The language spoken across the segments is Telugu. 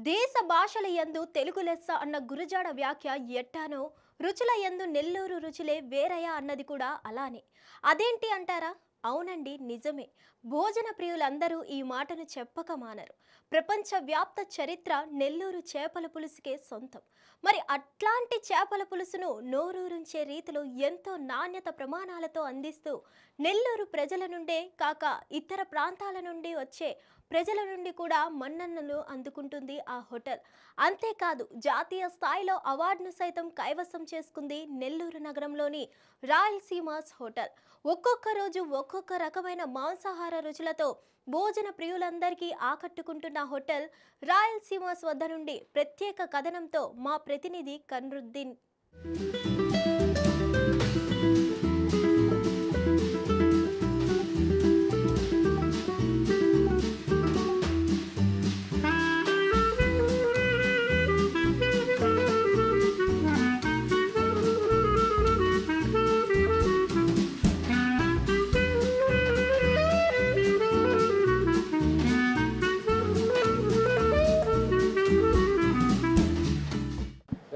దేశ భాషల యందు తెలుగు లెస్స అన్న గురజాడ వ్యాఖ్య ఎట్టానో రుచుల యందు నెల్లూరు రుచులే వేరయ్య అన్నది కూడా అలానే. అదేంటి అంటారా? అవునండి, నిజమే. భోజన ప్రియులందరూ ఈ మాటను చెప్పక మానరు. ప్రపంచ వ్యాప్త చరిత్ర నెల్లూరు చేపల పులుసుకే సొంతం. మరి అట్లాంటి చేపల పులుసును నోరూరించే రీతిలో ఎంతో నాణ్యత ప్రమాణాలతో అందిస్తూ నెల్లూరు ప్రజల నుండే కాక ఇతర ప్రాంతాల నుండి వచ్చే ప్రజల నుండి కూడా మన్ననలు అందుకుంటుంది ఆ హోటల్. అంతేకాదు, జాతీయ స్థాయిలో అవార్డును సైతం కైవసం చేసుకుంది నెల్లూరు నగరంలోని రాయలసీమాస్ హోటల్. ఒక్కొక్క రోజు ఒక్కొక్క రకమైన మాంసాహార రుచులతో భోజన ప్రియులందరికీ ఆకట్టుకుంటున్న హోటల్ రాయలసీమాస్ వద్ద నుండి ప్రత్యేక కథనంతో మా ప్రతినిధి Kanruddin.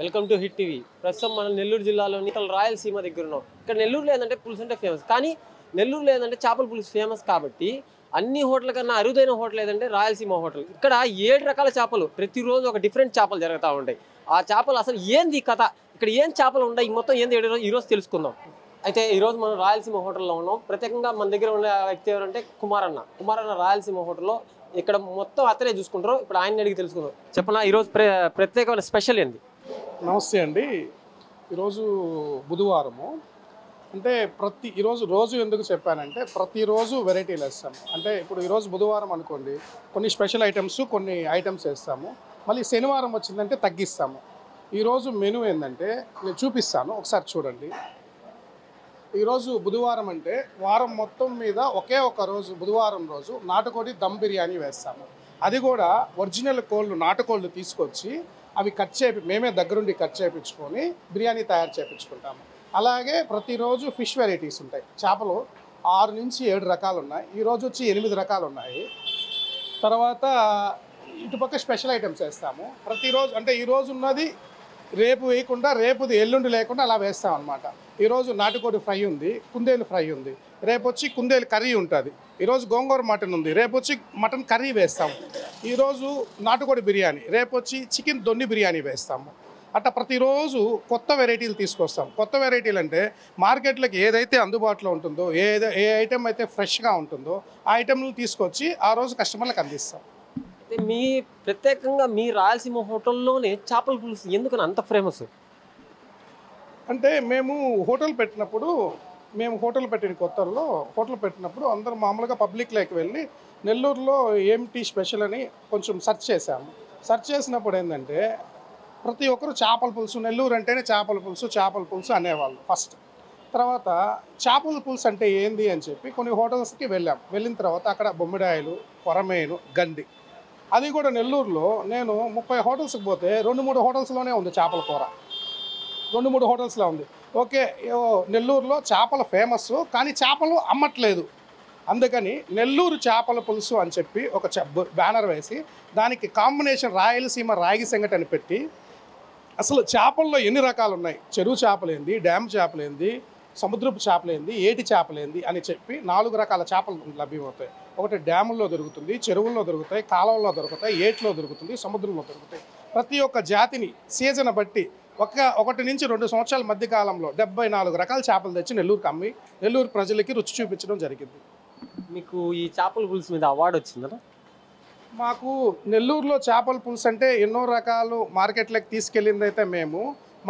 Welcome to hit TV. ప్రస్తుతం మనం నెల్లూరు జిల్లాలోని రాయలసీమ దగ్గర ఉన్నాం. ఇక్కడ నెల్లూరు లేదంటే పులుసు అంటే ఫేమస్, కానీ నెల్లూరు లేదంటే చేపల పులుసు ఫేమస్. కాబట్టి అన్ని హోటల్ కన్నా అరుదైన హోటల్ ఏదంటే రాయలసీమ హోటల్. ఇక్కడ 7 రకాల చేపలు, ప్రతిరోజు ఒక డిఫరెంట్ చేపలు జరుగుతూ ఉంటాయి. ఆ చేపలు అసలు ఏంది కథ, ఇక్కడ ఏం చేపలు ఉన్నాయి, మొత్తం ఏంది ఈరోజు తెలుసుకుందాం. అయితే ఈరోజు మనం రాయలసీమ హోటల్లో ఉన్నాం. ప్రత్యేకంగా మన దగ్గర ఉన్న వ్యక్తి ఎవరంటే కుమారన్న రాయలసీమ హోటల్లో ఇక్కడ మొత్తం అతనే చూసుకుంటారు. ఇప్పుడు ఆయన అడిగి తెలుసుకుందాం. చెప్పనా, ఈరోజు ప్రత్యేకమైన స్పెషల్ ఏంది? నమస్తే అండి. ఈరోజు బుధవారము. అంటే రోజు ఎందుకు చెప్పానంటే ప్రతిరోజు వెరైటీలు వేస్తాము. అంటే ఇప్పుడు ఈరోజు బుధవారం అనుకోండి, కొన్ని స్పెషల్ ఐటమ్స్ కొన్ని ఐటమ్స్ వేస్తాము. మళ్ళీ శనివారం వచ్చిందంటే తగ్గిస్తాము. ఈరోజు మెనూ ఏంటంటే నేను చూపిస్తాను, ఒకసారి చూడండి. ఈరోజు బుధవారం అంటే వారం మొత్తం మీద ఒకే ఒక రోజు బుధవారం రోజు నాటుకోడి దమ్ బిర్యానీ వేస్తాము. అది కూడా ఒరిజినల్ కోళ్ళు, నాటుకోళ్ళు తీసుకొచ్చి అవి మేమే దగ్గరుండి కట్ చేయించుకొని బిర్యానీ తయారు చేయించుకుంటాము. అలాగే ప్రతిరోజు ఫిష్ వెరైటీస్ ఉంటాయి. చేపలు 6 నుంచి 7 రకాలు ఉన్నాయి. ఈరోజు వచ్చి 8 రకాలు ఉన్నాయి. తర్వాత ఇటుపక్క స్పెషల్ ఐటమ్స్ వేస్తాము ప్రతిరోజు. అంటే ఈరోజు ఉన్నది రేపు వేయకుండా, రేపుది ఎల్లుండి లేకుండా అలా వేస్తాం అనమాట. ఈరోజు నాటుకోడి ఫ్రై ఉంది, కుందేలు ఫ్రై ఉంది, రేపు వచ్చి కుందేలు కర్రీ ఉంటుంది. ఈరోజు గోంగూర మటన్ ఉంది, రేపు వచ్చి మటన్ కర్రీ వేస్తాము. ఈరోజు నాటుకోడి బిర్యానీ, రేపు వచ్చి చికెన్ దొన్ని బిర్యానీ వేస్తాము. అట్లా ప్రతిరోజు కొత్త వెరైటీలు తీసుకొస్తాం. కొత్త వెరైటీలు అంటే మార్కెట్లోకి ఏదైతే అందుబాటులో ఉంటుందో, ఏ ఐటెం అయితే ఫ్రెష్గా ఉంటుందో ఆ ఐటెంలు తీసుకొచ్చి ఆ రోజు కస్టమర్లకు అందిస్తాం. ప్రత్యేకంగా మీ రాయలసీమ హోటల్లోనే చేపల పులుసు ఎందుకని అంత ఫేమస్? అంటే మేము హోటల్ పెట్టిన కొత్తల్లో అందరూ మామూలుగా పబ్లిక్లోకి వెళ్ళి నెల్లూరులో ఏమిటి స్పెషల్ అని కొంచెం సెర్చ్ చేశాము. సెర్చ్ చేసినప్పుడు ఏంటంటే ప్రతి ఒక్కరు చేపల పులుసు, నెల్లూరు అంటేనే చేపల పులుసు అనేవాళ్ళు ఫస్ట్. తర్వాత చేపల పులుసు అంటే ఏంది అని చెప్పి కొన్ని హోటల్స్కి వెళ్ళిన తర్వాత అక్కడ బొమ్మిడాయలు, కొరమేను, గండి. అది కూడా నెల్లూరులో నేను 30 హోటల్స్కి పోతే 2-3 హోటల్స్లోనే ఉంది చేపల కూర. 2-3 హోటల్స్లో ఉంది. ఓకే, నెల్లూరులో చేపలు ఫేమస్, కానీ చేపలు అమ్మట్లేదు. అందుకని నెల్లూరు చేపల పులుసు అని చెప్పి ఒక బ్యానర్ వేసి దానికి కాంబినేషన్ రాయలసీమ రాగి సంగటి అని పెట్టి, అసలు చేపల్లో ఎన్ని రకాలు ఉన్నాయి, చెరువు చేపలేంది, డ్యామ్ చేపలేంది, సముద్రపు చేపలేంది, ఏటి చేపలేంది అని చెప్పి 4 రకాల చేపలు లభ్యమవుతాయి. ఒకటి డ్యాముల్లో దొరుకుతుంది, చెరువుల్లో దొరుకుతాయి, కాలువల్లో దొరుకుతాయి, ఏట్లో దొరుకుతుంది, సముద్రంలో దొరుకుతాయి. ప్రతి ఒక్క జాతిని సీజన్ బట్టి 1 నుంచి 2 సంవత్సరాల మధ్య కాలంలో 74 రకాల చేపలు తెచ్చి నెల్లూరుకి అమ్మి నెల్లూరు ప్రజలకి రుచి చూపించడం జరిగింది. మీకు ఈ చేపల పులుసు మీద అవార్డు వచ్చిందా? మాకు నెల్లూరులో చేపల పులుసు అంటే ఎన్నో రకాలు మార్కెట్లోకి తీసుకెళ్ళింది. అయితే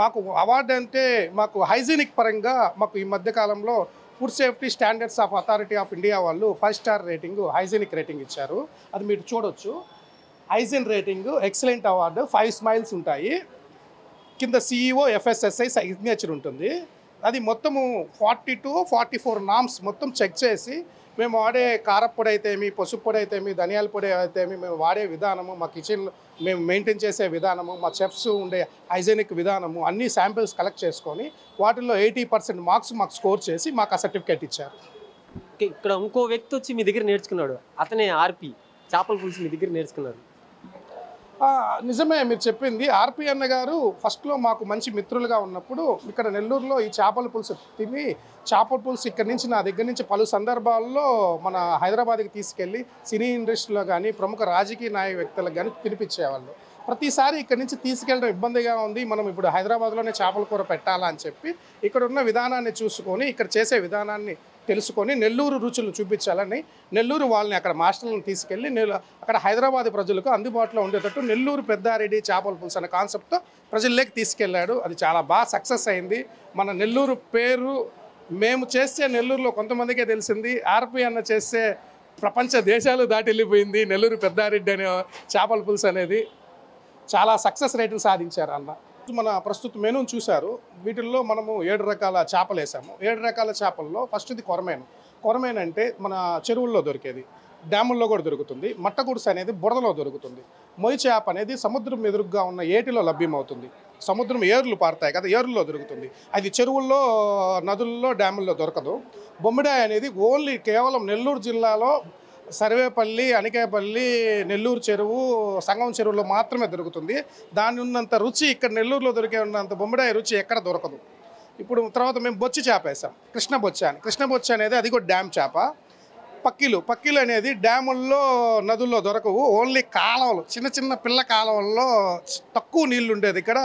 మాకు అవార్డు అంటే మాకు హైజీనిక్ పరంగా మాకు ఈ మధ్యకాలంలో food safety standards of authority of India వాళ్ళు 5 స్టార్ రేటింగ్, హైజీనిక్ రేటింగ్ ఇచ్చారు. అది మీరు చూడొచ్చు. Hygiene rating, excellent award, 5 smiles ఉంటాయి. కింద CEO FSSI సిగ్నేచర్ ఉంటుంది. అది మొత్తము 42-44 నామ్స్ మొత్తం చెక్ చేసి మేము వాడే కారప్పొడి అయితేమి, పసుపు పొడి అయితేమి, ధనియాల పొడి అయితేమి, మేము వాడే విధానము, మా కిచెన్లో మేము మెయింటైన్ చేసే విధానము, మా చెఫ్స్ ఉండే హైజీనిక్ విధానము అన్ని శాంపిల్స్ కలెక్ట్ చేసుకొని వాటిల్లో 80% మార్క్స్ మాకు స్కోర్ చేసి మాకు ఆ సర్టిఫికేట్ ఇచ్చారు. ఇక్కడ ఇంకో వ్యక్తి వచ్చి మీ దగ్గర నేర్చుకున్నాడు. అతనే RP చేపల పులుసు మీ దగ్గర నేర్చుకున్నాడు. నిజమే మీరు చెప్పింది. ఆర్పి అన్న గారు ఫస్ట్లో మాకు మంచి మిత్రులుగా ఉన్నప్పుడు ఇక్కడ నెల్లూరులో ఈ చేపల పులుసు తిని చేపల పులుసు ఇక్కడ నుంచి నా దగ్గర నుంచి పలు సందర్భాల్లో మన హైదరాబాద్కి తీసుకెళ్ళి సినీ ఇండస్ట్రీలో కానీ ప్రముఖ రాజకీయ నాయక వ్యక్తులకు కానీ తినిపించేవాళ్ళు. ప్రతిసారి ఇక్కడ నుంచి తీసుకెళ్ళడం ఇబ్బందిగా ఉంది, మనం ఇప్పుడు హైదరాబాద్లోనే చేపల కూర పెట్టాలా అని చెప్పి ఇక్కడ ఉన్న విధానాన్ని చూసుకొని ఇక్కడ చేసే విధానాన్ని తెలుసుకొని నెల్లూరు రుచులు చూపించాలని నెల్లూరు వాళ్ళని అక్కడ మాస్టర్లను తీసుకెళ్ళి అక్కడ హైదరాబాద్ ప్రజలకు అందుబాటులో ఉండేటట్టు నెల్లూరు పెద్దారెడ్డి చేపల పులుసు అనే కాన్సెప్ట్తో ప్రజల్లోకి తీసుకెళ్ళాడు. అది చాలా బాగా సక్సెస్ అయింది. మన నెల్లూరు పేరు మేము చేస్తే నెల్లూరులో కొంతమందికే తెలిసింది, ఆర్పి అన్న చేస్తే ప్రపంచ దేశాలు దాటి వెళ్ళిపోయింది. నెల్లూరు పెద్దారెడ్డి అనే చేపల పులుసు అనేది చాలా సక్సెస్ రేటును సాధించారు అన్న. మన ప్రస్తుత మెనూను చూశారు. వీటిల్లో మనము 7 రకాల చేపలు వేసాము. 7 రకాల చేపల్లో ఫస్ట్ది కొరమేను. కొరమేను అంటే మన చెరువుల్లో దొరికేది, డ్యాముల్లో కూడా దొరుకుతుంది. మట్టగుడుసు అనేది బురదలో దొరుకుతుంది. మొయ్యి చేప అనేది సముద్రం ఎదురుగా ఉన్న ఏటిలో లభ్యమవుతుంది. సముద్రం ఏర్లు పారుతాయి కదా, ఏర్లలో దొరుకుతుంది. అది చెరువుల్లో, నదుల్లో, డ్యాముల్లో దొరకదు. బొమ్మిడాయి అనేది ఓన్లీ కేవలం నెల్లూరు జిల్లాలో సర్వేపల్లి, అనికేపల్లి, నెల్లూరు చెరువు, సంగం చెరువులో మాత్రమే దొరుకుతుంది. దాని ఉన్నంత రుచి ఇక్కడ నెల్లూరులో దొరికే ఉన్నంత బొమ్మిడాయి రుచి ఎక్కడ దొరకదు. ఇప్పుడు తర్వాత మేము బొచ్చి చేప వేసాం, కృష్ణ బొచ్చ అని. కృష్ణ బొచ్చ అనేది అది కూడా డ్యామ్ చేప. పక్కిలు అనేది డ్యాముల్లో, నదుల్లో దొరకవు. ఓన్లీ కాలువలు, చిన్న చిన్న పిల్ల కాలువల్లో తక్కువ నీళ్ళు ఉండేది ఇక్కడ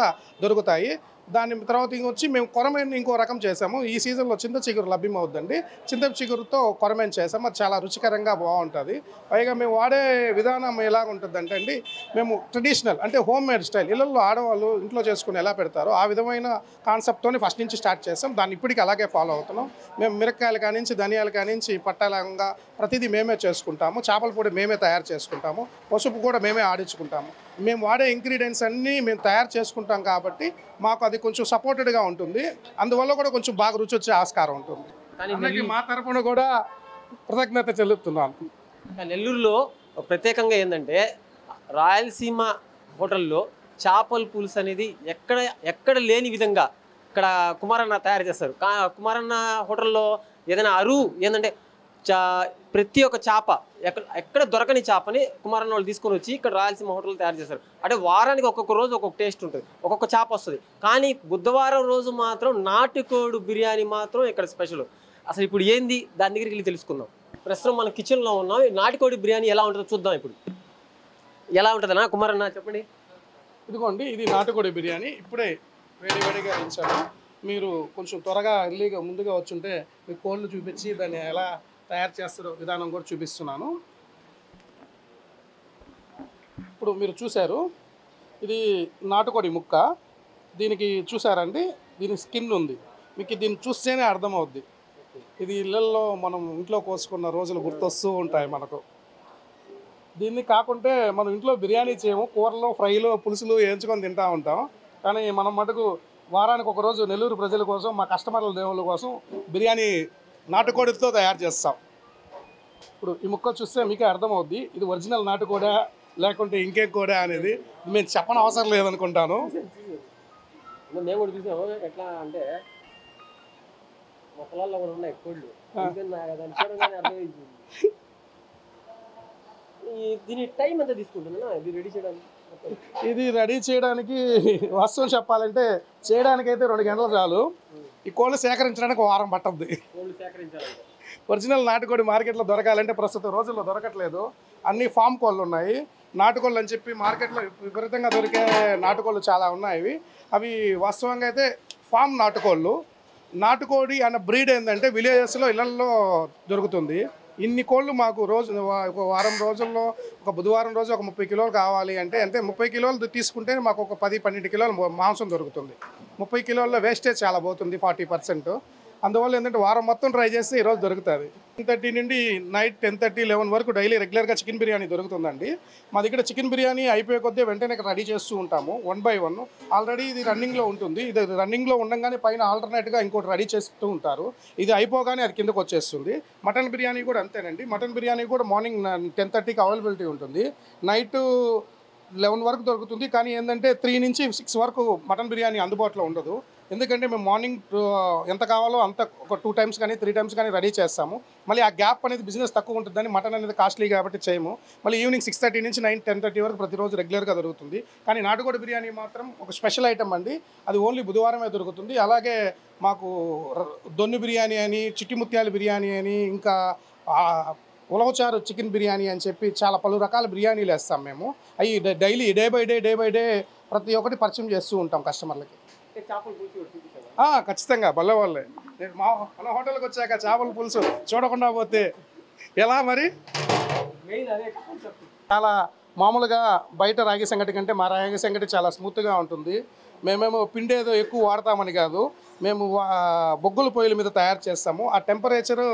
దొరుకుతాయి. దాని తర్వాత ఇంకొచ్చి మేము కొరమేను ఇంకో రకం చేసాము. ఈ సీజన్లో చింత చిగురు లభ్యమవుద్దండి. చింత చిగురుతో కొరమేను చేసాము. అది చాలా రుచికరంగా బాగుంటుంది. పైగా మేము వాడే విధానం ఎలా ఉంటుందంటే అండి, మేము ట్రెడిషనల్ అంటే హోమ్ మేడ్ స్టైల్, ఇళ్ళల్లో ఆడవాళ్ళు ఇంట్లో చేసుకుని ఎలా పెడతారో ఆ విధమైన కాన్సెప్ట్తోని ఫస్ట్ నుంచి స్టార్ట్ చేసాం. దాన్ని ఇప్పటికీ అలాగే ఫాలో అవుతున్నాం. మేము మిరపకాయలు కానించి, ధనియాలు కానించి, పట్టాలంగా ప్రతిదీ మేమే చేసుకుంటాము. చేపల పొడి మేమే తయారు చేసుకుంటాము. పసుపు కూడా మేమే ఆడించుకుంటాము. మేము వాడే ఇంగ్రీడియంట్స్ అన్నీ మేము తయారు చేసుకుంటాం కాబట్టి మాకు అది కొంచెం సపోర్టెడ్గా ఉంటుంది. అందువల్ల కూడా కొంచెం బాగా రుచి వచ్చే ఆస్కారం ఉంటుంది. కానీ మా తరపున కూడా కృతజ్ఞత చెల్లుతున్నాను. నెల్లూరులో ప్రత్యేకంగా ఏంటంటే రాయలసీమ హోటల్లో చేపల పులుసు అనేది ఎక్కడ లేని విధంగా ఇక్కడ కుమారన్న తయారు చేస్తారు. కుమారన్న హోటల్లో ఏదైనా అరువు ఏంటంటే ప్రతి ఒక్క చేప ఎక్కడ దొరకని చేపని కుమారన్న వాళ్ళు తీసుకొని వచ్చి ఇక్కడ రాయలసీమ హోటల్లో తయారు చేస్తారు. అంటే వారానికి ఒక్కొక్క రోజు ఒక్కొక్క టేస్ట్ ఉంటుంది, ఒక్కొక్క చేప వస్తుంది. కానీ బుధవారం రోజు మాత్రం నాటుకోడు బిర్యానీ మాత్రం ఇక్కడ స్పెషల్. అసలు ఇప్పుడు ఏంది దాని దగ్గరికి వెళ్ళి తెలుసుకుందాం. ప్రస్తుతం మన కిచెన్లో ఉన్నాం. నాటుకోడి బిర్యానీ ఎలా ఉంటుందో చూద్దాం. ఇప్పుడు ఎలా ఉంటుందన్నా కుమారన్న చెప్పండి. ఇదిగోండి, ఇది నాటుకోడి బిర్యానీ. ఇప్పుడే వేడిగా ఇచ్చాను. మీరు కొంచెం త్వరగా ఎర్లీగా ముందుగా వచ్చుంటే మీకు కోళ్ళు చూపించి దాన్ని ఎలా తయారు చేస్తారో విధానం కూడా చూపిస్తున్నాను. ఇప్పుడు మీరు చూశారు, ఇది నాటుకోడి ముక్క. దీనికి చూసారండి, దీని స్కిన్ ఉంది. మీకు దీన్ని చూస్తేనే అర్థమవుద్ది. ఇది ఇళ్ళల్లో మనం ఇంట్లో కోసుకున్న రోజులు గుర్తొస్తూ ఉంటాయి మనకు. దీన్ని కాకుంటే మనం ఇంట్లో బిర్యానీ చేయము, కూరలు, ఫ్రైలు, పులుసులు వేయించుకొని తింటూ ఉంటాం. కానీ మనం మటుకు వారానికి ఒక రోజు నెల్లూరు ప్రజల కోసం, మా కస్టమర్ల దేవుళ్ళ కోసం బిర్యానీ నాటుకోడితో తయారు చేస్తాం. ఇప్పుడు ఈ ముక్క చూస్తే మీకే అర్థమవుద్ది ఇది ఒరిజినల్ నాటుకోడా లేకుంటే ఇంకేం కోడా అనేది. మేము చెప్పని అవసరం లేదనుకుంటాను. మేము కూడా చూసాము. ఎట్లా అంటే మా పొలాల్లో కూడా ఉన్నాయి కోళ్ళు. దీని టైం ఎంత తీసుకుంటుందా ఇది రెడీ చేయడానికి? ఇది రెడీ చేయడానికి వాస్తవం చెప్పాలంటే చేయడానికైతే 2 గంటలు చాలు. ఈ కోళ్ళు సేకరించడానికి 1 వారం పట్టద్ది. కోళ్ళు సేకరించాలంటే ఒరిజినల్ నాటుకోడి మార్కెట్లో దొరకాలంటే ప్రస్తుతం రోజుల్లో దొరకట్లేదు. అన్ని ఫామ్ కోళ్ళు ఉన్నాయి. నాటుకోళ్ళు అని చెప్పి మార్కెట్లో విపరీతంగా దొరికే నాటుకోళ్ళు చాలా ఉన్నాయి. అవి వాస్తవంగా అయితే ఫామ్ నాటుకోళ్ళు. నాటుకోడి అన్న బ్రీడ్ ఏంటంటే విలేజెస్లో ఇళ్లలో దొరుకుతుంది. ఇన్ని కోళ్ళు మాకు రోజు ఒక వారం రోజుల్లో ఒక బుధవారం రోజు ఒక 30 కిలోలు కావాలి అంటే 30 కిలోలు తీసుకుంటే మాకు ఒక 10-12 కిలోలు మాంసం దొరుకుతుంది. 30 కిలోల్లో వేస్టేజ్ చాలా పోతుంది, 40%. అందువల్ల ఏంటంటే వారం మొత్తం ట్రై చేస్తే ఈరోజు దొరుకుతుంది. 10:30 నుండి నైట్ 10:30, 11 వరకు డైలీ రెగ్యులర్గా చికెన్ బిర్యానీ దొరుకుతుందండి. మా దగ్గర చికెన్ బిర్యానీ అయిపోయే కొద్దీ వెంటనే రెడీ చేస్తూ ఉంటాము 1 by 1. ఆల్రెడీ ఇది రన్నింగ్లో ఉంటుంది. ఇది రన్నింగ్లో ఉండగానే పైన ఆల్టర్నేట్గా ఇంకోటి రెడీ చేస్తూ ఉంటారు. ఇది అయిపోగానే అది కిందకు వచ్చేస్తుంది. మటన్ బిర్యానీ కూడా అంతేనండి. మటన్ బిర్యానీ కూడా మార్నింగ్ 10:30కి అవైలబిలిటీ ఉంటుంది. నైట్ 11 వరకు దొరుకుతుంది. కానీ ఏంటంటే 3 నుంచి 6 వరకు మటన్ బిర్యానీ అందుబాటులో ఉండదు. ఎందుకంటే మేము మార్నింగ్ ఎంత కావాలో అంత ఒక 2 టైమ్స్ కానీ 3 టైమ్స్ కానీ రెడీ చేస్తాము. మళ్ళీ ఆ గ్యాప్ అనేది బిజినెస్ తక్కువ ఉంటుందని మటన్ అనేది కాస్ట్లీ కాబట్టి చేయము. మళ్ళీ ఈవినింగ్ 6:30 నుంచి 10:30 వరకు ప్రతిరోజు రెగ్యులర్గా దొరుకుతుంది. కానీ నాటుకోడి బిర్యానీ మాత్రం ఒక స్పెషల్ ఐటమ్ అండి. అది ఓన్లీ బుధవారమే దొరుకుతుంది. అలాగే మాకు దొన్ను బిర్యానీ అని, చిట్టి ముత్యాల బిర్యానీ అని, ఇంకా ఉలవచారు చికెన్ బిర్యానీ అని చెప్పి చాలా పలు రకాల బిర్యానీలు వేస్తాం మేము. అవి డైలీ డే బై డే ప్రతి ఒక్కటి పరిచయం చేస్తూ ఉంటాం కస్టమర్లకి. ఖచ్చితంగా భలే వాళ్ళే. నేను మన హోటల్కి వచ్చాక చేపల పులుసు చూడకుండా పోతే ఎలా మరి? చాలా మామూలుగా బయట రాగి సంగటి కంటే మా రాగి సంగటి చాలా స్మూత్గా ఉంటుంది. మేమేమో పిండి ఏదో ఎక్కువ వాడతామని కాదు, మేము బొగ్గుల పొయ్యిల మీద తయారు చేస్తాము. ఆ టెంపరేచరు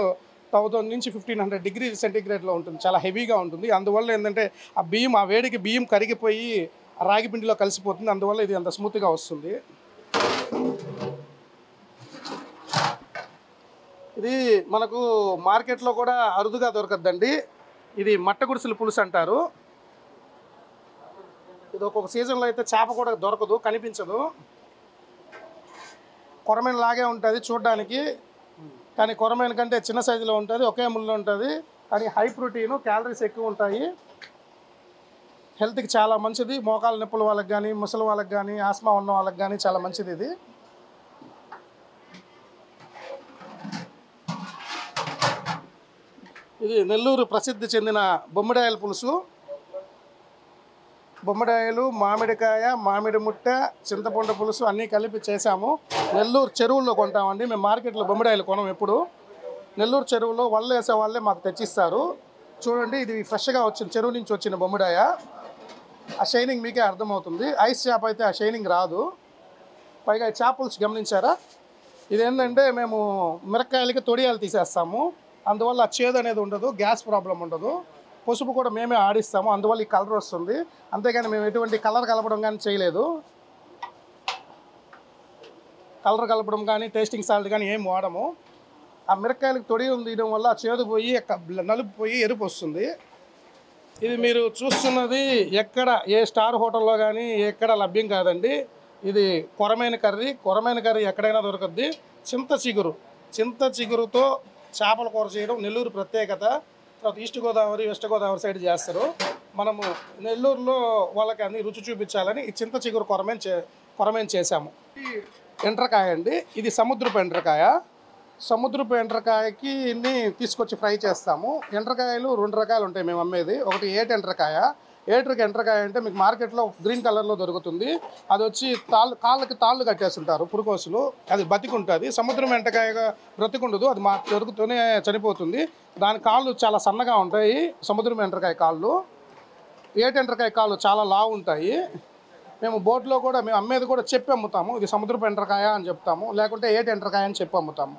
1000 నుంచి 1500 డిగ్రీ సెంటీగ్రేడ్లో ఉంటుంది. చాలా హెవీగా ఉంటుంది. అందువల్ల ఏంటంటే ఆ వేడికి బియ్యం కరిగిపోయి రాగి పిండిలో కలిసిపోతుంది. అందువల్ల ఇది అంత స్మూత్గా వస్తుంది. ఇది మనకు మార్కెట్లో కూడా అరుదుగా దొరకద్దండి. ఇది మట్ట గుడిసెల పులుసు అంటారు. ఇది ఒక్కొక్క సీజన్లో అయితే చేప కూడా దొరకదు, కనిపించదు. కొరమైన లాగే ఉంటుంది చూడడానికి, కానీ కొరమైన కంటే చిన్న సైజులో ఉంటుంది, ఒకే ముళ్ళు ఉంటుంది. కానీ హై ప్రోటీను, క్యాలరీస్ ఎక్కువ ఉంటాయి. హెల్త్కి చాలా మంచిది. మోకాల నొప్పుల వాళ్ళకి కానీ, ముసలి వాళ్ళకి కానీ, ఆస్మా ఉన్న వాళ్ళకి కానీ చాలా మంచిది ఇది. ఇది నెల్లూరు ప్రసిద్ధి చెందిన బొమ్మిడాయల పులుసు. బొమ్మిడాయలు, మామిడికాయ, మామిడి ముట్ట, చింతపండు పులుసు అన్నీ కలిపి చేశాము. నెల్లూరు చెరువుల్లో కొంటామండి మేము. మార్కెట్లో బొమ్మిడాయలు కొనం ఎప్పుడు. నెల్లూరు చెరువులో వల్ల వేసే వాళ్ళే మాకు తెచ్చిస్తారు. చూడండి, ఇది ఫ్రెష్గా వచ్చిన చెరువు నుంచి వచ్చిన బొమ్మిడాయ. ఆ షైనింగ్ మీకే అర్థమవుతుంది. ఐస్ చేప అయితే ఆ షైనింగ్ రాదు. పైగా చేప పులుసు గమనించారా? ఇదేంటంటే మేము మిరపకాయలకి తొడియాలు తీసేస్తాము. అందువల్ల ఆ చేదు అనేది ఉండదు, గ్యాస్ ప్రాబ్లం ఉండదు. పసుపు కూడా మేమే ఆడిస్తాము, అందువల్ల ఈ కలర్ వస్తుంది. అంతేగాని మేము ఎటువంటి కలర్ కలపడం కానీ చేయలేదు. కలర్ కలపడం కానీ, టేస్టింగ్ సాల్ట్ కానీ ఏం వాడము. ఆ మిరపకాయలకు తొడియం తీయడం వల్ల ఆ చేదు పోయి నలుపు పోయి ఎరుపు వస్తుంది. ఇది మీరు చూస్తున్నది ఎక్కడ ఏ స్టార్ హోటల్లో కానీ ఎక్కడ లభ్యం కాదండి. ఇది కొరమైన కర్రీ. కొరమైన కర్రీ ఎక్కడైనా దొరకద్ది. చింత చిగురుతో చేపల కూర చేయడం నెల్లూరు ప్రత్యేకత. తర్వాత east Godavari, west Godavari side చేస్తారు. మనము నెల్లూరులో వాళ్ళకి అన్ని రుచి చూపించాలని ఈ చింత చిగురు కొరమేన్ చేశాము. ఈ ఎండ్రకాయ అండి, ఇది సముద్రపు ఎండ్రకాయ. సముద్రపు ఎండ్రకాయకి తీసుకొచ్చి ఫ్రై చేస్తాము. ఎండ్రకాయలు 2 రకాలు ఉంటాయి మేము అమ్మేది. ఒకటి ఏటి ఎండ్రకాయ. ఎండ్రకాయ అంటే మీకు మార్కెట్లో గ్రీన్ కలర్లో దొరుకుతుంది. అది వచ్చి కాళ్ళకి తాళ్ళు కట్టేస్తుంటారు పురుకోసులు, అది బతికుంటుంది. సముద్రం ఎండ్రకాయగా బ్రతికుండదు, అది దొరుకుతూనే చనిపోతుంది. దాని కాళ్ళు చాలా సన్నగా ఉంటాయి సముద్రం ఎండ్రకాయ కాళ్ళు. ఏటి ఎండ్రకాయ కాళ్ళు చాలా లావు ఉంటాయి. మేము బోట్లో కూడా మేము అమ్మేది కూడా చెప్పి అమ్ముతాము. ఇది సముద్రపు ఎండ్రకాయ అని చెప్తాము, లేకుంటే ఏటి ఎండ్రకాయ అని చెప్పి అమ్ముతాము.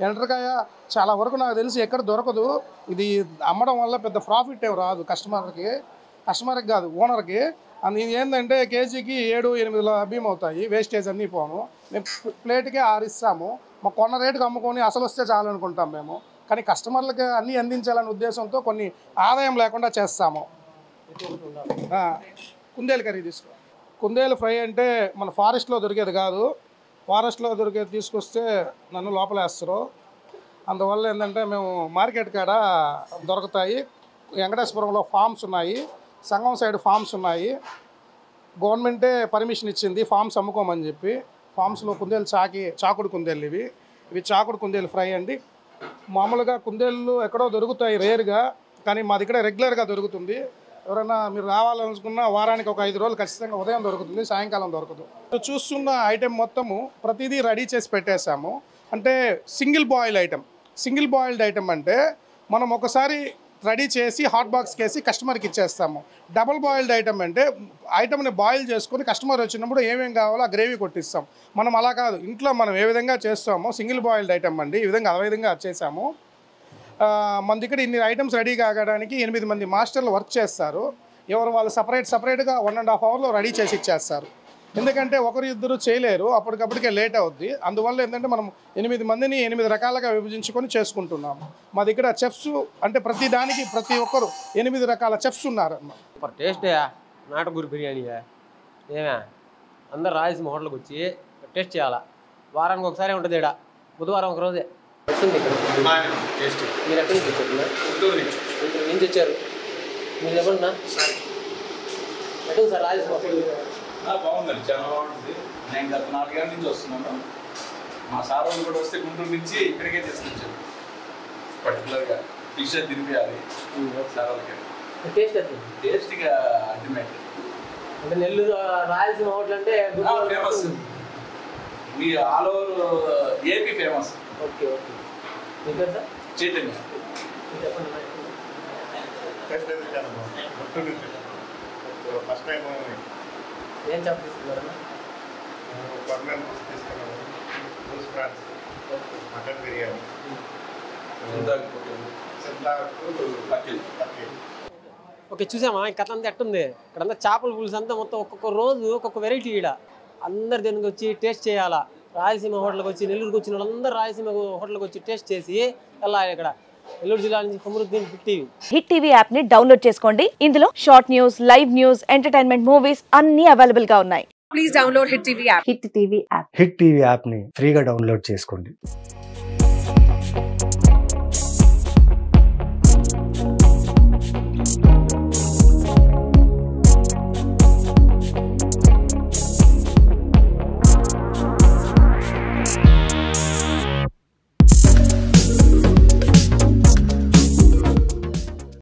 ఎండ్రకాయ చాలా వరకు నాకు తెలిసి ఎక్కడ దొరకదు. ఇది అమ్మడం వల్ల పెద్ద ప్రాఫిట్ ఏం రాదు కస్టమర్కి కాదు, ఓనర్కి. అది ఏంటంటే కేజీకి 7-8 లభ్యం అవుతాయి. వేస్టేజ్ అన్నీ పోను. మేము ప్లేట్కే 6 ఇస్తాము. మా కొన్న రేటుకి అమ్ముకొని అసలు వస్తే చాలు అనుకుంటాం మేము. కానీ కస్టమర్లకి అన్నీ అందించాలనే ఉద్దేశంతో కొన్ని ఆదాయం లేకుండా చేస్తాము. కుందేలు కర్రీ తీసుకో. కుందేలు ఫ్రై అంటే మన ఫారెస్ట్లో దొరికేది కాదు. ఫారెస్ట్లో దొరికేది తీసుకొస్తే నన్ను లోపలేస్తారు. అందువల్ల ఏంటంటే మేము మార్కెట్ కాడ దొరుకుతాయి. వెంకటేశ్వరంలో ఫామ్స్ ఉన్నాయి, సంగం సైడ్ ఫామ్స్ ఉన్నాయి. గవర్నమెంటే పర్మిషన్ ఇచ్చింది ఫామ్స్ అమ్ముకోమని చెప్పి. ఫామ్స్లో కుందేలు చాకుడు కుందేలు ఇవి చాకుడు కుందేలు ఫ్రై అండి. మామూలుగా కుందేళ్ళు ఎక్కడో దొరుకుతాయి రేర్గా, కానీ మా దగ్గర రెగ్యులర్గా దొరుకుతుంది. ఎవరైనా మీరు రావాలనుకున్నా వారానికి ఒక 5 రోజులు ఖచ్చితంగా ఉదయం దొరుకుతుంది, సాయంకాలం దొరకదు. చూస్తున్న ఐటెం మొత్తము ప్రతిదీ రెడీ చేసి పెట్టేశాము. అంటే సింగిల్ బాయిల్డ్ ఐటెం అంటే మనం ఒకసారి రెడీ చేసి హాట్ బాక్స్కి వేసి కస్టమర్కి ఇచ్చేస్తాము. డబుల్ బాయిల్డ్ ఐటమ్ అంటే ఐటమ్ని బాయిల్ చేసుకొని కస్టమర్ వచ్చినప్పుడు ఏమేమి కావాలో ఆ గ్రేవీ కొట్టిస్తాం. మనం అలా కాదు, ఇంట్లో మనం ఏ విధంగా చేస్తామో సింగిల్ బాయిల్డ్ ఐటమ్ అండి. ఈ విధంగా అదే విధంగా చేసాము. మన దగ్గర ఇన్ని ఐటమ్స్ రెడీ కావడానికి 8 మంది మాస్టర్లు వర్క్ చేస్తారు. ఎవరు వాళ్ళు సపరేట్గా 1.5 అవర్లో రెడీ చేసి ఇచ్చేస్తారు. ఎందుకంటే ఒకరు ఇద్దరు చేయలేరు, అప్పటికప్పటికే లేట్ అవుద్ది. అందువల్ల ఏంటంటే మనం 8 మందిని 8 రకాలుగా విభజించుకొని చేసుకుంటున్నాము. మా దగ్గర చెఫ్స్ అంటే ప్రతి ఒక్కరు 8 రకాల చెఫ్స్ ఉన్నారు. టేస్ట్ నాటుకూర బిర్యానీ ఏమే అందరు రాయలసీమ హోటల్కి వచ్చి టేస్ట్ చేయాలా. వారానికి ఒకసారి ఉంటుంది ఇక్కడ, బుధవారం ఒక రోజే వస్తుంది ఇక్కడ. మీరు ఎక్కడి నుంచి వచ్చారు? గుంటూరు నుంచి వచ్చారు. మీరు చెప్పండి ఎటు సార్ రాజేశ్వర? బాగుందండి, చాలా బాగుంటుంది. నేను గత 4 ఏళ్ళ నుంచి వస్తున్నాను. మా సార్ వాళ్ళు కూడా వస్తే గుంటూరు నుంచి ఇక్కడికే తీసుకొచ్చారు. పర్టికులర్గా ఫిష్ తినిపించాలి సార్ వాళ్ళకి. టేస్ట్గా అల్టిమేట్. అంటే నెల్లూరు రాయలసీమ హోటల్ అంటే ఫేమస్, మీ all over AP famous. Okay okay. మీకు సార్ చైతన్య. ఫస్ట్ టైం ఏం చెప్పిస్తున్నారన్నా? మటన్ బిర్యానీ, ఓకే చూసామా ఈ కథ అంతా ఎట్టుంది. ఇక్కడంతా చేపల పులుసు అంతా మొత్తం ఒక్కొక్క రోజు ఒక్కొక్క వెరైటీ. ఈడ అందరు దీనికి వచ్చి టేస్ట్ చేయాలా. రాయలసీమ హోటల్కి వచ్చి నెల్లూరుకి వచ్చిన వాళ్ళందరూ రాయలసీమ హోటల్కి వచ్చి టేస్ట్ చేసి వెళ్ళాలి. ఇక్కడ నెల్లూరు జిల్లా నుంచి Qamaruddin hit TV. Hit TV app ని డౌన్లోడ్ చేసుకోండి. ఇందులో short news, live news, entertainment movies అన్ని అవైలబుల్ గా ఉన్నాయి. Please download hit TV app. Hit TV app. Hit TV app ని ఫ్రీగా డౌన్లోడ్ చేసుకోండి.